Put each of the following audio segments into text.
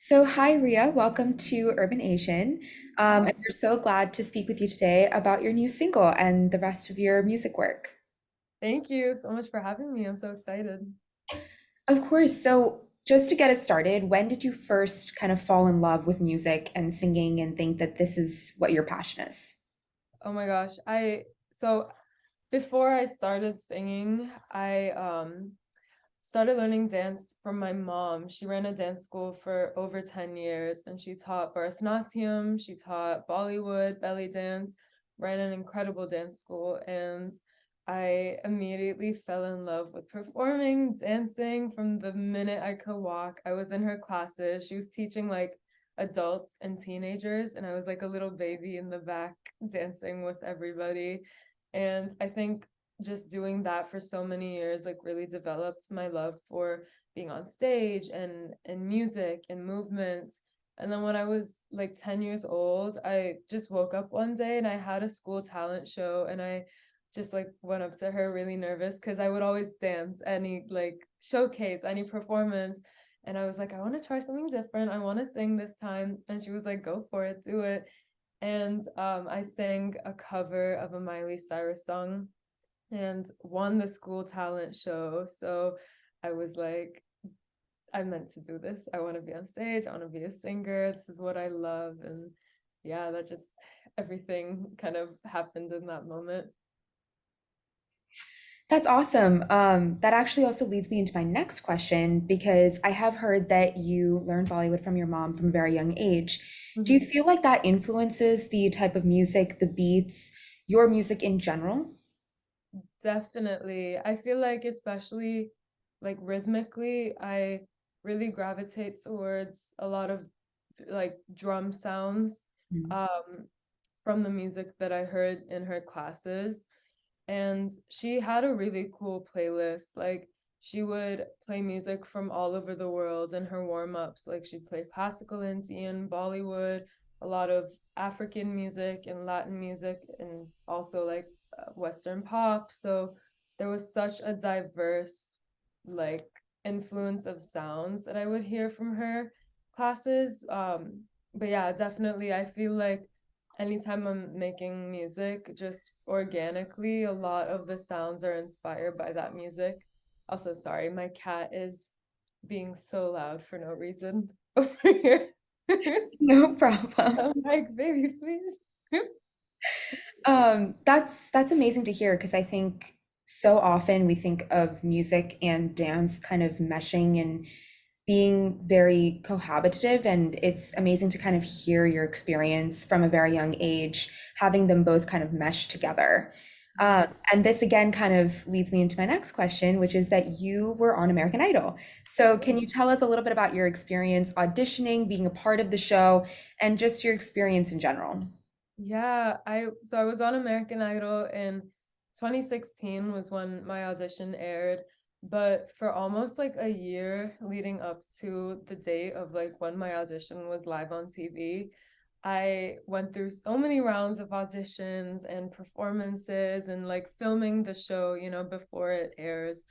So, hi, Rhea. Welcome to Urban Asian. Hi. And we're so glad to speak with you today about your new single and the rest of your music work. Thank you so much for having me. I'm so excited. Of course. So, just to get us started, when did you first kind of fall in love with music and singing and think that this is what your passion is? Oh my gosh. So before I started singing, I started learning dance from my mom. She ran a dance school for over 10 years and she taught Bharatanatyam, she taught Bollywood, belly dance, ran an incredible dance school, and I immediately fell in love with performing, dancing from the minute I could walk. I was in her classes. She was teaching like adults and teenagers, and I was like a little baby in the back dancing with everybody. And I think just doing that for so many years like really developed my love for being on stage and music and movements. And then when I was like 10 years old, I just woke up one day and I had a school talent show, and I just like went up to her really nervous because I would always dance any like showcase, any performance. And I was like, I want to try something different. I want to sing this time. And she was like, go for it, do it. And I sang a cover of a Miley Cyrus song and won the school talent show. So I was like, I meant to do this. I want to be on stage. I want to be a singer. This is what I love. And yeah, that just everything kind of happened in that moment. That's awesome. That actually also leads me into my next question because I have heard that you learned Bollywood from your mom from a very young age. Do you Mhm. feel like that influences the type of music, the beats, your music in general? Definitely. I feel like, especially like rhythmically, I really gravitate towards a lot of like drum sounds Mm. um, from the music that I heard in her classes. And she had a really cool playlist. Like she would play music from all over the world in her warm-ups. Like she'd play classical Indian, Bollywood, a lot of African music and Latin music, and also like Western pop. So there was such a diverse like influence of sounds that I would hear from her classes. But yeah, definitely I feel like anytime I'm making music, just organically, a lot of the sounds are inspired by that music. Also, sorry, my cat is being so loud for no reason over here. No problem. I'm like, baby, please. That's amazing to hear because I think so often we think of music and dance kind of meshing and being very cohabitative, and it's amazing to kind of hear your experience from a very young age, having them both kind of mesh together. And this again kind of leads me into my next question, which is that you were on American Idol. So can you tell us a little bit about your experience auditioning, being a part of the show, and just your experience in general? Yeah, I was on American Idol in 2016 was when my audition aired, but for almost like a year leading up to the date of like when my audition was live on TV, I went through so many rounds of auditions and performances and like filming the show, before it airs.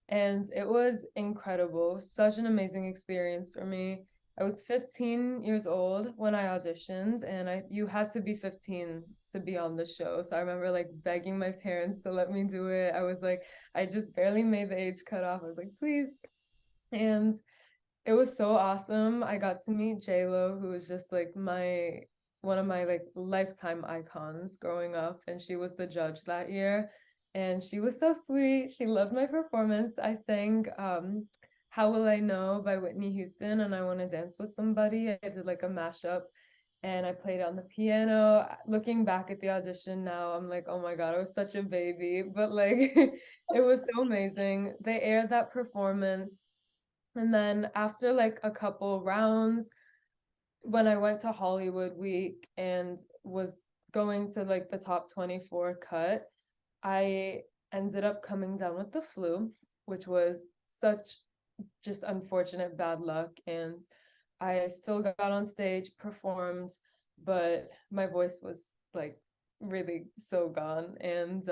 And it was incredible, such an amazing experience for me. I was 15 years old when I auditioned, and I you had to be 15 to be on the show. So I remember like begging my parents to let me do it. I was like, I just barely made the age cutoff. I was like, please. And it was so awesome. I got to meet J-Lo, who was just like my one of my like lifetime icons growing up, and she was the judge that year. And she was so sweet. She loved my performance. I sang How Will I Know by Whitney Houston and I Want to Dance with Somebody. I did like a mashup and I played on the piano. Looking back at the audition now, I'm like, oh my God, I was such a baby. But like it was so amazing. They aired that performance, and then after like a couple rounds, when I went to Hollywood Week and was going to like the top 24 cut, I ended up coming down with the flu, which was such just unfortunate bad luck. And I still got on stage, performed, but my voice was like really so gone. And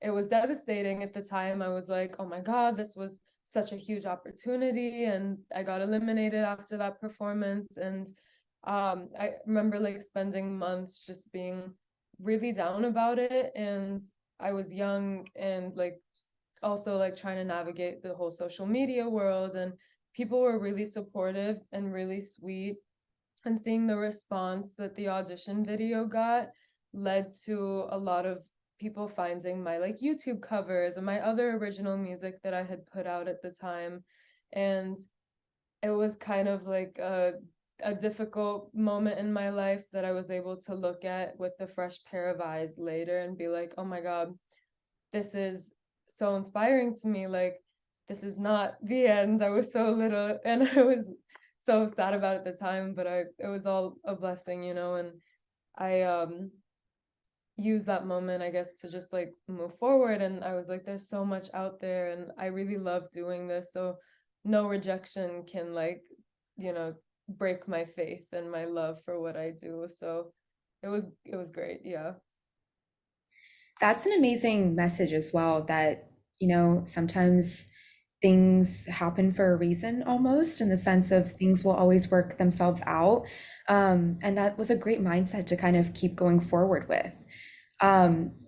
it was devastating at the time. I was like, oh my God, this was such a huge opportunity, and I got eliminated after that performance. And I remember like spending months just being really down about it. And I was young and like also like trying to navigate the whole social media world, and people were really supportive and really sweet, and seeing the response that the audition video got led to a lot of people finding my like YouTube covers and my other original music that I had put out at the time. And it was kind of like a difficult moment in my life that I was able to look at with a fresh pair of eyes later and be like, oh my God, this is so inspiring to me. Like, this is not the end. I was so little and I was so sad about it at the time, but it was all a blessing, you know, and I used that moment, I guess, to just like move forward. And I was like, there's so much out there and I really love doing this. So no rejection can like, you know, break my faith and my love for what I do. So it was great. Yeah. That's an amazing message as well, that, sometimes things happen for a reason, almost in the sense of things will always work themselves out. And that was a great mindset to kind of keep going forward with.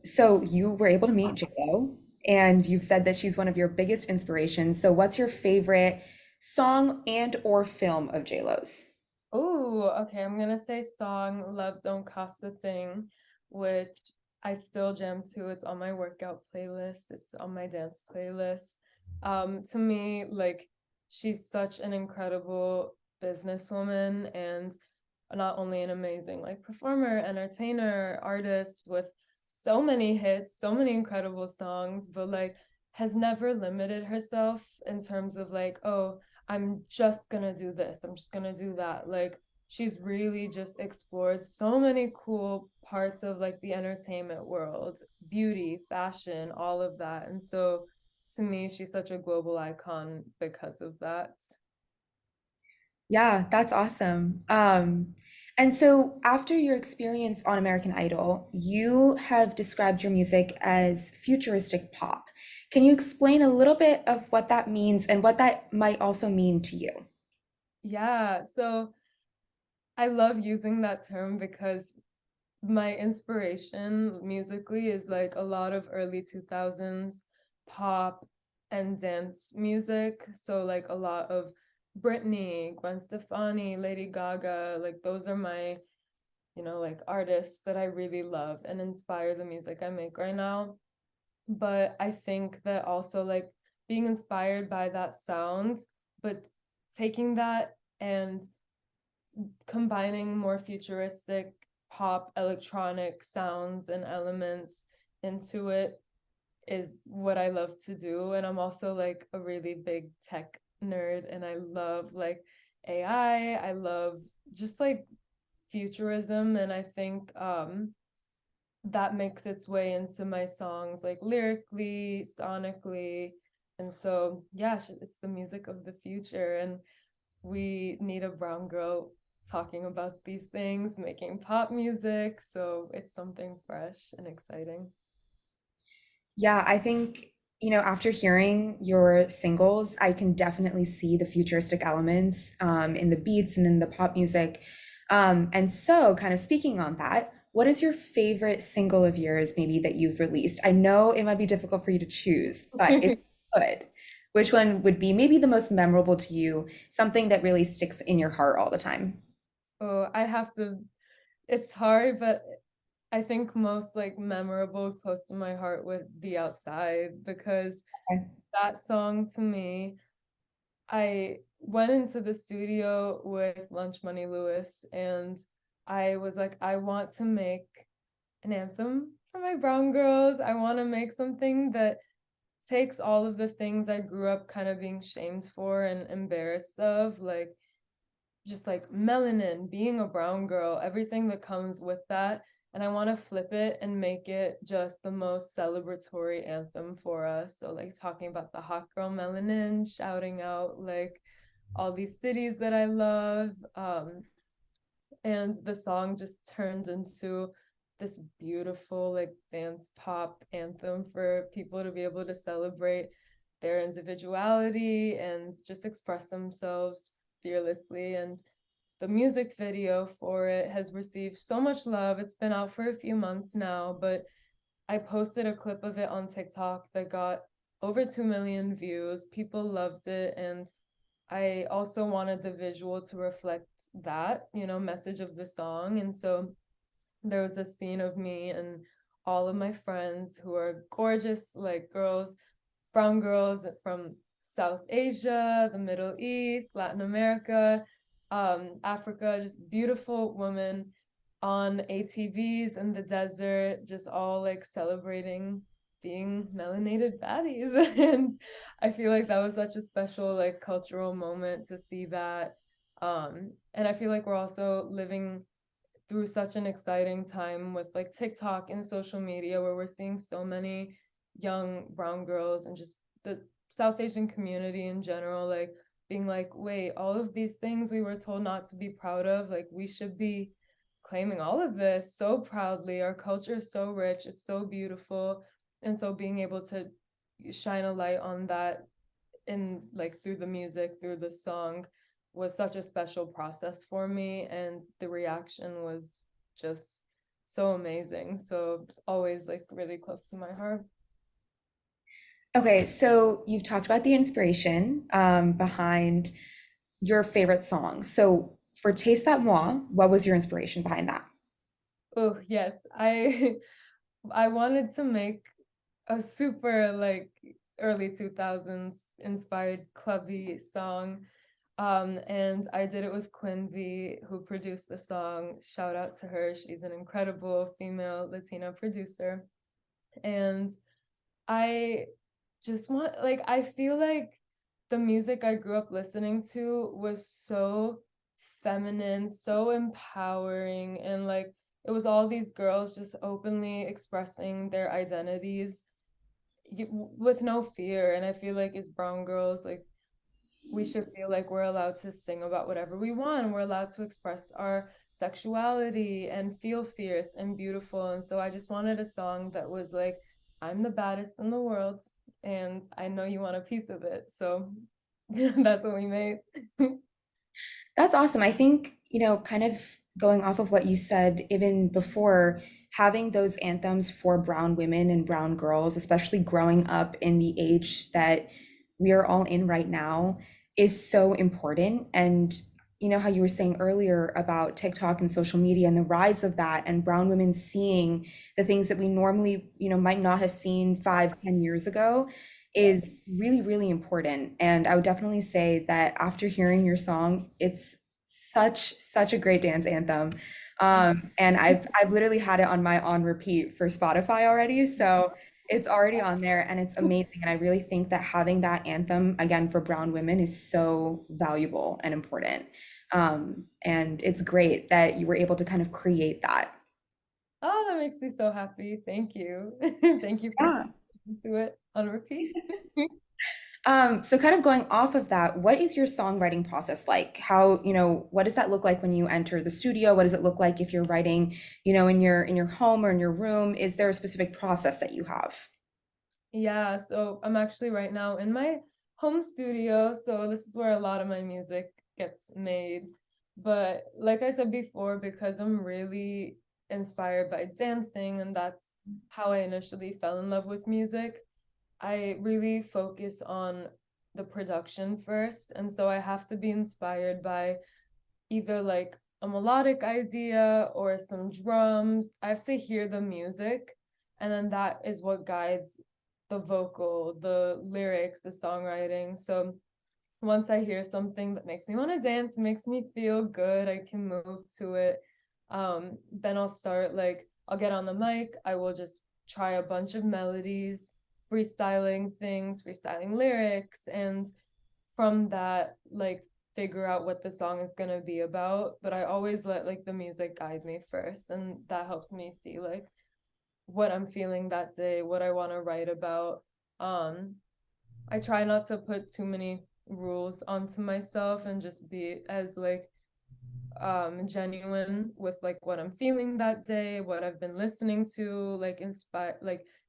So you were able to meet JLo, and you've said that she's one of your biggest inspirations. So what's your favorite song and or film of JLo's? Oh, okay. I'm gonna say song Love Don't Cost a Thing, which I still jam to. It's on my workout playlist, it's on my dance playlist. To me, like she's such an incredible businesswoman and not only an amazing like performer, entertainer, artist with so many hits, so many incredible songs, but like has never limited herself in terms of like, oh, I'm just gonna do this, I'm just gonna do that. Like she's really just explored so many cool parts of like the entertainment world, beauty, fashion, all of that. And so to me, she's such a global icon because of that. Yeah, that's awesome. And so after your experience on American Idol, you have described your music as futuristic pop. Can you explain a little bit of what that means and what that might also mean to you? Yeah, so I love using that term because my inspiration musically is like a lot of early 2000s pop and dance music. So like a lot of Britney, Gwen Stefani, Lady Gaga, like those are my, like artists that I really love and inspire the music I make right now. But I think that also like being inspired by that sound, but taking that and combining more futuristic pop electronic sounds and elements into it is what I love to do. And I'm also like a really big tech nerd and I love like AI. I love just like futurism, and I think that makes its way into my songs like lyrically, sonically. And so yeah, it's the music of the future, and we need a brown girl talking about these things, making pop music. So it's something fresh and exciting. Yeah, I think, after hearing your singles, I can definitely see the futuristic elements in the beats and in the pop music. And so, kind of speaking on that, what is your favorite single of yours, maybe that you've released? I know it might be difficult for you to choose, but if you could, which one would be maybe the most memorable to you, something that really sticks in your heart all the time? Oh, I have to, it's hard, but I think most like memorable, close to my heart would be Outside, because Okay. that song to me, I went into the studio with Lunch Money Lewis and I was like, I want to make an anthem for my brown girls. I want to make something that takes all of the things I grew up kind of being shamed for and embarrassed of, like just like melanin, being a brown girl, everything that comes with that. And I want to flip it and make it just the most celebratory anthem for us. So, like, talking about the hot girl melanin, shouting out like all these cities that I love. And the song just turned into this beautiful, like, dance pop anthem for people to be able to celebrate their individuality and just express themselves fearlessly. And the music video for it has received so much love. It's been out for a few months now, but I posted a clip of it on TikTok that got over 2 million views. People loved it. And I also wanted the visual to reflect that, message of the song. And so there was a scene of me and all of my friends who are gorgeous, like girls, brown girls from South Asia, the Middle East, Latin America, Africa, just beautiful women on ATVs in the desert, just all like celebrating being melanated baddies. And I feel like that was such a special like cultural moment to see that. And I feel like we're also living through such an exciting time with like TikTok and social media where we're seeing so many young brown girls and just the South Asian community in general, like being like, wait, all of these things we were told not to be proud of, like we should be claiming all of this so proudly. Our culture is so rich, it's so beautiful. And so being able to shine a light on that in like through the music, through the song was such a special process for me, and the reaction was just so amazing. So always like really close to my heart. Okay, so you've talked about the inspiration behind your favorite song. So for Taste That Moi, what was your inspiration behind that? Oh yes, I I wanted to make a super like early 2000s inspired clubby song. And I did it with Quinvy, who produced the song. Shout out to her. She's an incredible female Latina producer. And I just want, like, I feel like the music I grew up listening to was so feminine, so empowering, and like it was all these girls just openly expressing their identities with no fear. And I feel like as brown girls, like we should feel like we're allowed to sing about whatever we want. We're allowed to express our sexuality and feel fierce and beautiful. And so I just wanted a song that was like, I'm the baddest in the world and I know you want a piece of it. So that's what we made. That's awesome. I think, kind of going off of what you said even before, having those anthems for brown women and brown girls, especially growing up in the age that we are all in right now, is so important. And you know how you were saying earlier about TikTok and social media and the rise of that, and brown women seeing the things that we normally, might not have seen 5, 10 years ago Yeah. is really, really important. And I would definitely say that after hearing your song, it's such a great dance anthem. And I've literally had it on my on repeat for Spotify already. So it's already on there and it's amazing. And I really think that having that anthem again for brown women is so valuable and important. And it's great that you were able to kind of create that. Oh, that makes me so happy. Thank you. Thank you for Yeah. to it on repeat. So kind of going off of that, what is your songwriting process like? How, what does that look like when you enter the studio? What does it look like if you're writing, in your home or in your room? Is there a specific process that you have? Yeah, so I'm actually right now in my home studio, so this is where a lot of my music gets made. But like I said before, because I'm really inspired by dancing, and that's how I initially fell in love with music, I really focus on the production first. And so I have to be inspired by either like a melodic idea or some drums. I have to hear the music, and then that is what guides the vocal, the lyrics, the songwriting. So once I hear something that makes me want to dance, makes me feel good, I can move to it. Then I'll start like I'll get on the mic, I will just try a bunch of melodies, freestyling things, freestyling lyrics, and from that like figure out what the song is going to be about. But I always let like the music guide me first, and that helps me see like what I'm feeling that day, what I want to write about. um I try not to put too many rules onto myself and just be as like genuine with like what I'm feeling that day, what I've been listening to, like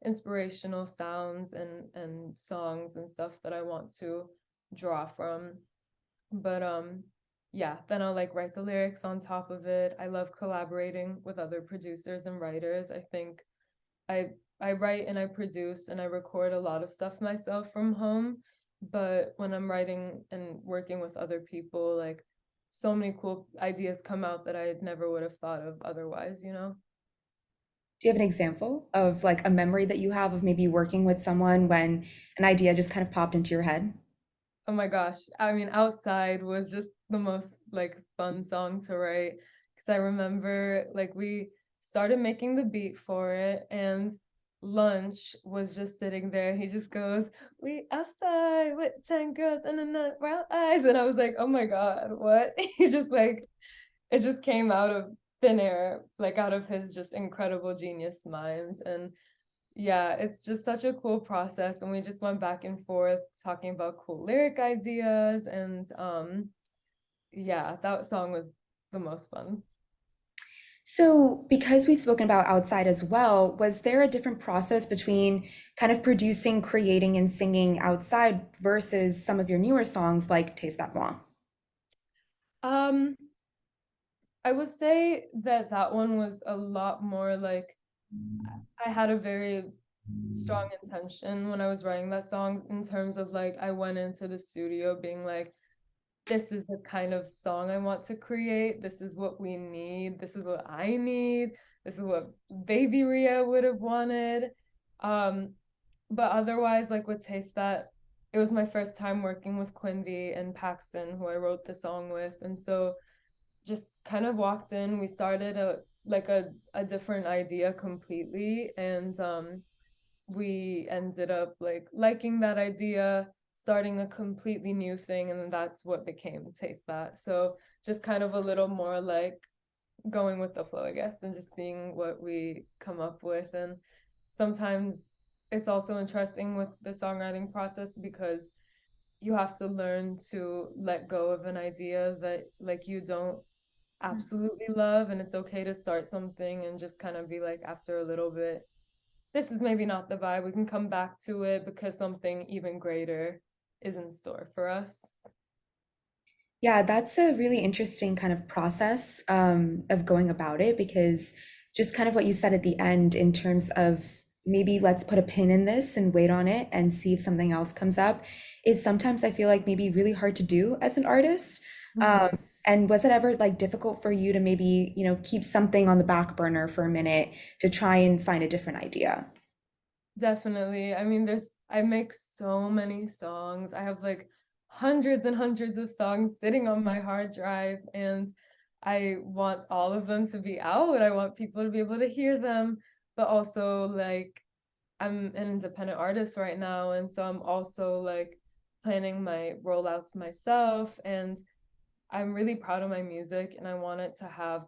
inspirational sounds and songs and stuff that I want to draw from. But yeah, then I'll like write the lyrics on top of it. I love collaborating with other producers and writers. I think I I write and I produce and I record a lot of stuff myself from home, but when I'm writing and working with other people, like so many cool ideas come out that I never would have thought of otherwise, you know? Do you have an example of like a memory that you have of maybe working with someone when an idea just kind of popped into your head? Oh my gosh. I mean, Outside was just the most like fun song to write because I remember like we started making the beat for it and Lunch was just sitting there. He just goes, "We outside with 10 girls and a nut brown eyes." And I was like, "Oh my God, what?" He just like it just came out of thin air, like out of his just incredible genius mind. And yeah, it's just such a cool process, and we just went back and forth talking about cool lyric ideas, and yeah, that song was the most fun. So, because we've spoken about outside as well, was there a different process between kind of producing, creating, and singing outside versus some of your newer songs like Taste That Moi? Um, I would say that that one was a lot more like I had a very strong intention when I was writing that song in terms of like I went into the studio being like, this is the kind of song I want to create. This is what we need. This is what I need. This is what baby Rhea would have wanted. Um, but otherwise, like with Taste That, it was my first time working with Quinby and Paxton, who I wrote the song with. And so just kind of walked in. We started a different idea completely. And we ended up like liking that idea, starting a completely new thing, and that's what became Taste That. So just kind of a little more like going with the flow, I guess, and just seeing what we come up with. And sometimes it's also interesting with the songwriting process because you have to learn to let go of an idea that like you don't absolutely love, and it's okay to start something and just kind of be like after a little bit, this is maybe not the vibe. We can come back to it because something even greater is in store for us. Yeah, that's a really interesting kind of process of going about it because just kind of what you said at the end in terms of maybe let's put a pin in this and wait on it and see if something else comes up is sometimes I feel like maybe really hard to do as an artist. Mhm. Um, and was it ever like difficult for you to maybe, keep something on the back burner for a minute to try and find a different idea? Definitely. I mean, I make so many songs. I have like hundreds and hundreds of songs sitting on my hard drive, and I want all of them to be out. I want people to be able to hear them, but also like I'm an independent artist right now, and so I'm also like planning my rollouts myself, and I'm really proud of my music and I want it to have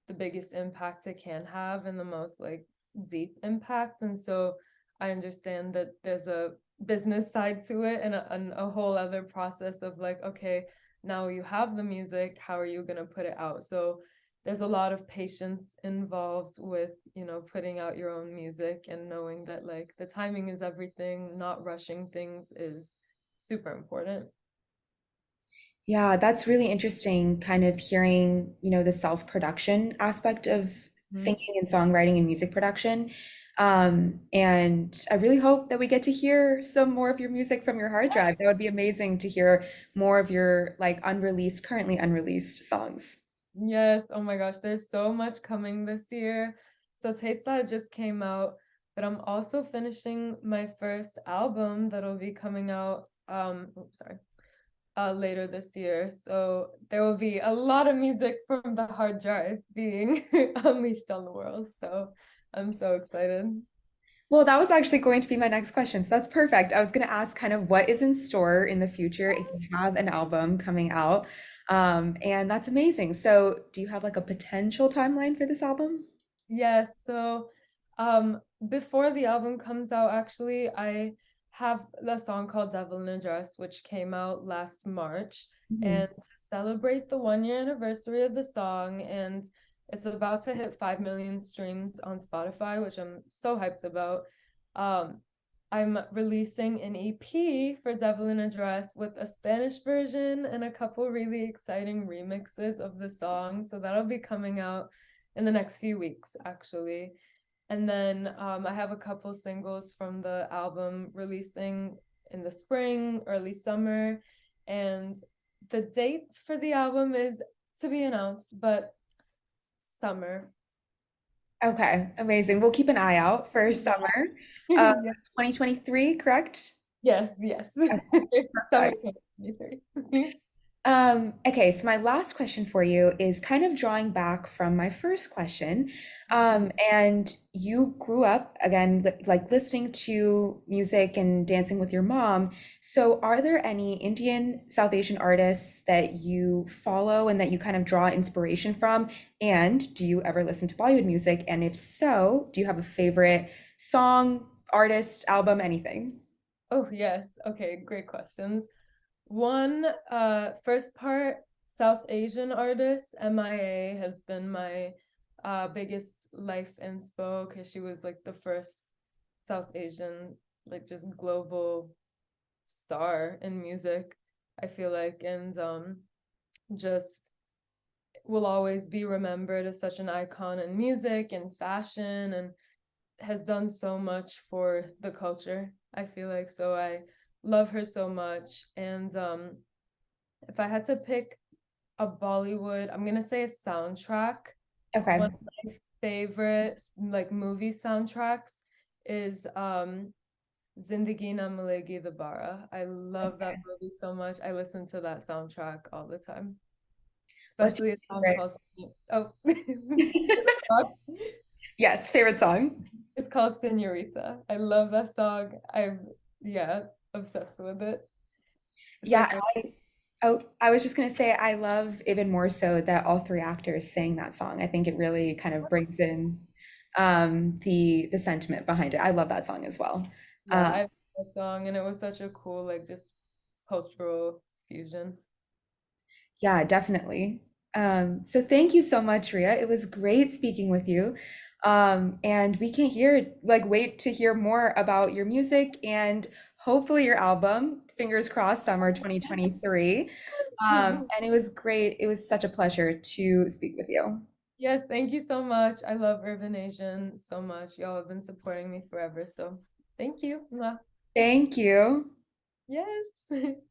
the biggest impact it can have and the most like deep impact. And so I understand that there's a business side to it and a whole other process of like, okay, now you have the music, how are you going to put it out? So there's a lot of patience involved with, putting out your own music and knowing that like the timing is everything, not rushing things is super important. Yeah, that's really interesting, kind of hearing, the self-production aspect of Mhm. singing and songwriting and music production. And I really hope that we get to hear some more of your music from your hard drive. That would be amazing to hear more of your like currently unreleased songs. Yes, oh my gosh, there's so much coming this year. So Taste That just came out, but I'm also finishing my first album that'll be coming out oops, sorry, later this year. So there will be a lot of music from the hard drive being unleashed on the world. So I'm so excited. Well, that was actually going to be my next question. So that's perfect. I was going to ask kind of what is in store in the future if you have an album coming out. And that's amazing. So do you have like a potential timeline for this album? Yes, so before the album comes out, actually, I have the song called Devil in a Dress, which came out last March. Mhm. And to celebrate the 1 year anniversary of the song, and it's about to hit 5 million streams on Spotify, which I'm so hyped about. Um, I'm releasing an EP for Devil in a Dress with a Spanish version and a couple really exciting remixes of the song. So that'll be coming out in the next few weeks, actually. And then I have a couple singles from the album releasing in the spring, early summer. And the date for the album is to be announced, but summer. Okay, amazing. We'll keep an eye out for Yeah. summer of Yeah. 2023, correct? Yes, yes. Okay, Summer perfect. 2023. Okay, so my last question for you is kind of drawing back from my first question. And you grew up again, like listening to music and dancing with your mom. So, are there any Indian South Asian artists that you follow and that you kind of draw inspiration from? And do you ever listen to Bollywood music? And if so, do you have a favorite song, artist, album, anything? Oh, yes. Okay, great questions. One, first part, South Asian artist, MIA has been my biggest life inspo because she was like the first South Asian, like just global star in music, I feel like, and just will always be remembered as such an icon in music and fashion and has done so much for the culture, I feel like. So I love her so much. And if I had to pick a Bollywood, I'm gonna say a soundtrack. One Okay. of my favorite like movie soundtracks is Zindagi Na Milegi Dobara. I love that movie so much. I listen to that soundtrack all the time, What's especially a song your called oh yes, favorite song? it's called Senorita. I love that song. I'm yeah, obsessed with it. It's Yeah, like a I was just gonna say I love even more so that all three actors sang that song. I think it really kind of brings in the sentiment behind it. I love that song as well. yeah, Uh, I love that song and it was such a cool like just cultural fusion. yeah, definitely. So thank you so much, Ria. It was great speaking with you. And we can wait to hear more about your music and hopefully your album, fingers crossed, summer 2023. And it was great. It was such a pleasure to speak with you. Yes, thank you so much. I love Urban Asian so much. Y'all have been supporting me forever, so thank you. Mwah. Thank you. Yes.